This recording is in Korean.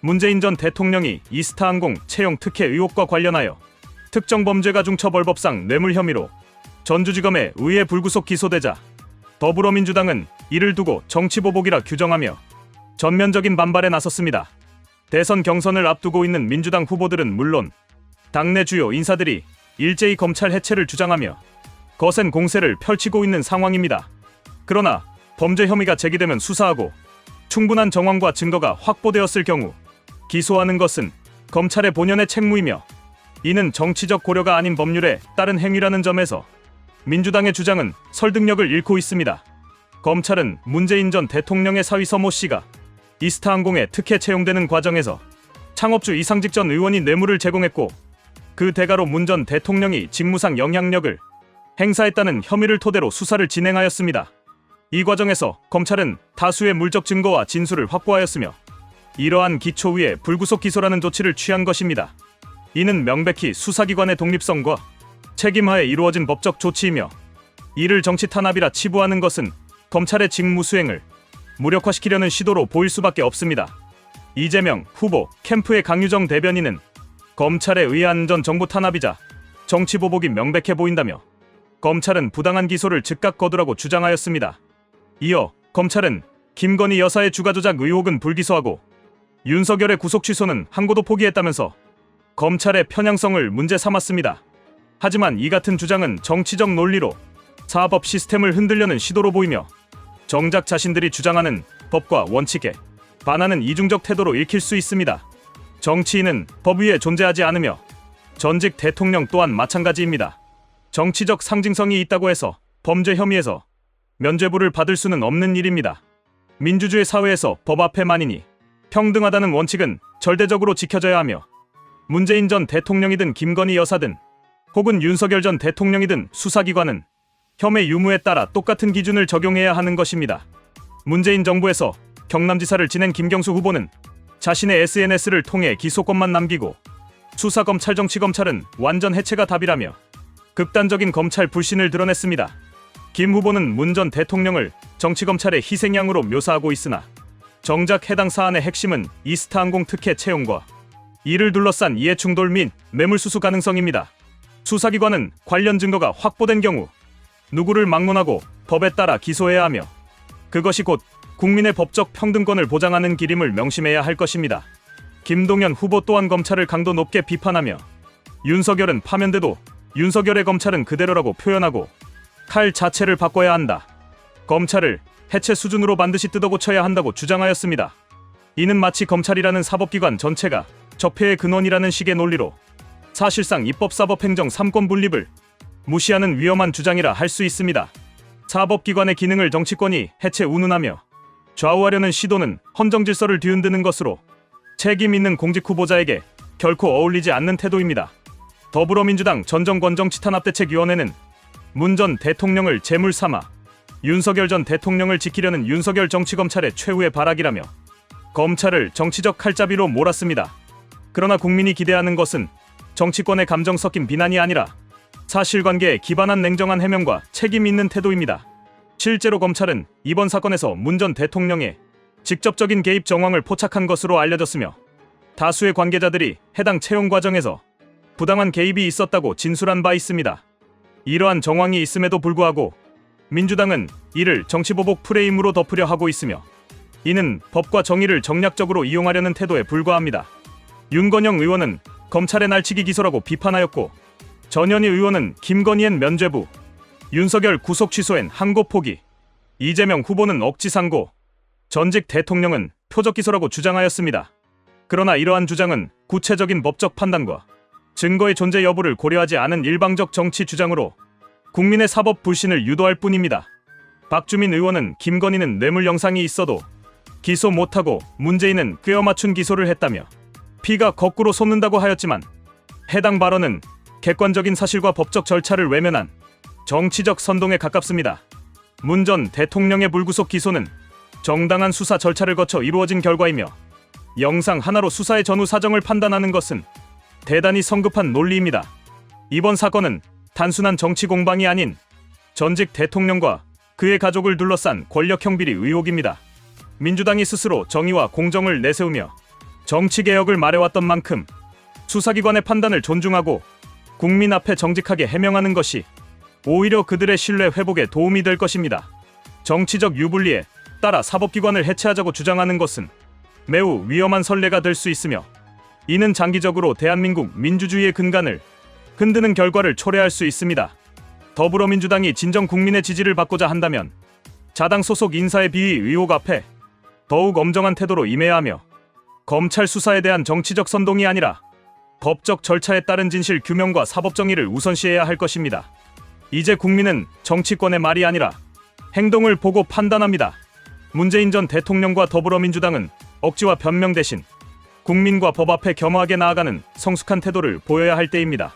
문재인 전 대통령이 이스타항공 채용 특혜 의혹과 관련하여 특정범죄가중처벌법상 뇌물 혐의로 전주지검에 의회 불구속 기소되자 더불어민주당은 이를 두고 정치보복이라 규정하며 전면적인 반발에 나섰습니다. 대선 경선을 앞두고 있는 민주당 후보들은 물론 당내 주요 인사들이 일제히 검찰 해체를 주장하며 거센 공세를 펼치고 있는 상황입니다. 그러나 범죄 혐의가 제기되면 수사하고 충분한 정황과 증거가 확보되었을 경우 기소하는 것은 검찰의 본연의 책무이며 이는 정치적 고려가 아닌 법률에 따른 행위라는 점에서 민주당의 주장은 설득력을 잃고 있습니다. 검찰은 문재인 전 대통령의 사위 서모 씨가 이스타항공에 특혜 채용되는 과정에서 창업주 이상직 전 의원이 뇌물을 제공했고 그 대가로 문 전 대통령이 직무상 영향력을 행사했다는 혐의를 토대로 수사를 진행하였습니다. 이 과정에서 검찰은 다수의 물적 증거와 진술을 확보하였으며 이러한 기초 위에 불구속 기소라는 조치를 취한 것입니다. 이는 명백히 수사기관의 독립성과 책임하에 이루어진 법적 조치이며 이를 정치 탄압이라 치부하는 것은 검찰의 직무 수행을 무력화시키려는 시도로 보일 수밖에 없습니다. 이재명 후보 캠프의 강유정 대변인은 검찰에 의한 전 정부 탄압이자 정치보복이 명백해 보인다며 검찰은 부당한 기소를 즉각 거두라고 주장하였습니다. 이어 검찰은 김건희 여사의 주가조작 의혹은 불기소하고 윤석열의 구속 취소는 항고도 포기했다면서 검찰의 편향성을 문제 삼았습니다. 하지만 이 같은 주장은 정치적 논리로 사법 시스템을 흔들려는 시도로 보이며 정작 자신들이 주장하는 법과 원칙에 반하는 이중적 태도로 읽힐 수 있습니다. 정치인은 법 위에 존재하지 않으며 전직 대통령 또한 마찬가지입니다. 정치적 상징성이 있다고 해서 범죄 혐의에서 면죄부를 받을 수는 없는 일입니다. 민주주의 사회에서 법 앞에만이니 평등하다는 원칙은 절대적으로 지켜져야 하며 문재인 전 대통령이든 김건희 여사든 혹은 윤석열 전 대통령이든 수사기관은 혐의 유무에 따라 똑같은 기준을 적용해야 하는 것입니다. 문재인 정부에서 경남지사를 지낸 김경수 후보는 자신의 SNS를 통해 기소권만 남기고 수사검찰정치검찰은 완전 해체가 답이라며 극단적인 검찰 불신을 드러냈습니다. 김 후보는 문 전 대통령을 정치검찰의 희생양으로 묘사하고 있으나 정작 해당 사안의 핵심은 이스타항공 특혜 채용과 이를 둘러싼 이해충돌 및 뇌물수수 가능성입니다. 수사기관은 관련 증거가 확보된 경우 누구를 막론하고 법에 따라 기소해야 하며 그것이 곧 국민의 법적 평등권을 보장하는 길임을 명심해야 할 것입니다. 김동연 후보 또한 검찰을 강도 높게 비판하며 윤석열은 파면돼도 윤석열의 검찰은 그대로라고 표현하고 칼 자체를 바꿔야 한다. 검찰을 해체 수준으로 반드시 뜯어고쳐야 한다고 주장하였습니다. 이는 마치 검찰이라는 사법기관 전체가 적폐의 근원이라는 식의 논리로 사실상 입법사법행정 3권 분립을 무시하는 위험한 주장이라 할 수 있습니다. 사법기관의 기능을 정치권이 해체 운운하며 좌우하려는 시도는 헌정질서를 뒤흔드는 것으로 책임 있는 공직 후보자에게 결코 어울리지 않는 태도입니다. 더불어민주당 전정권정치탄압대책위원회는 문 전 대통령을 제물 삼아 윤석열 전 대통령을 지키려는 윤석열 정치검찰의 최후의 발악이라며 검찰을 정치적 칼잡이로 몰았습니다. 그러나 국민이 기대하는 것은 정치권의 감정 섞인 비난이 아니라 사실관계에 기반한 냉정한 해명과 책임 있는 태도입니다. 실제로 검찰은 이번 사건에서 문 전 대통령의 직접적인 개입 정황을 포착한 것으로 알려졌으며 다수의 관계자들이 해당 채용 과정에서 부당한 개입이 있었다고 진술한 바 있습니다. 이러한 정황이 있음에도 불구하고 민주당은 이를 정치보복 프레임으로 덮으려 하고 있으며 이는 법과 정의를 정략적으로 이용하려는 태도에 불과합니다. 윤건영 의원은 검찰의 날치기 기소라고 비판하였고 전현희 의원은 김건희엔 면죄부, 윤석열 구속 취소엔 항고 포기, 이재명 후보는 억지 상고, 전직 대통령은 표적 기소라고 주장하였습니다. 그러나 이러한 주장은 구체적인 법적 판단과 증거의 존재 여부를 고려하지 않은 일방적 정치 주장으로 국민의 사법 불신을 유도할 뿐입니다. 박주민 의원은 김건희는 뇌물 영상이 있어도 기소 못하고 문재인은 꿰어맞춘 기소를 했다며 피가 거꾸로 솟는다고 하였지만 해당 발언은 객관적인 사실과 법적 절차를 외면한 정치적 선동에 가깝습니다. 문 전 대통령의 불구속 기소는 정당한 수사 절차를 거쳐 이루어진 결과이며 영상 하나로 수사의 전후 사정을 판단하는 것은 대단히 성급한 논리입니다. 이번 사건은 단순한 정치 공방이 아닌 전직 대통령과 그의 가족을 둘러싼 권력형 비리 의혹입니다. 민주당이 스스로 정의와 공정을 내세우며 정치개혁을 말해왔던 만큼 수사기관의 판단을 존중하고 국민 앞에 정직하게 해명하는 것이 오히려 그들의 신뢰 회복에 도움이 될 것입니다. 정치적 유불리에 따라 사법기관을 해체하자고 주장하는 것은 매우 위험한 선례가 될 수 있으며 이는 장기적으로 대한민국 민주주의의 근간을 흔드는 결과를 초래할 수 있습니다. 더불어민주당이 진정 국민의 지지를 받고자 한다면 자당 소속 인사의 비위 의혹 앞에 더욱 엄정한 태도로 임해야 하며 검찰 수사에 대한 정치적 선동이 아니라 법적 절차에 따른 진실 규명과 사법 정의를 우선시해야 할 것입니다. 이제 국민은 정치권의 말이 아니라 행동을 보고 판단합니다. 문재인 전 대통령과 더불어민주당은 억지와 변명 대신 국민과 법 앞에 겸허하게 나아가는 성숙한 태도를 보여야 할 때입니다.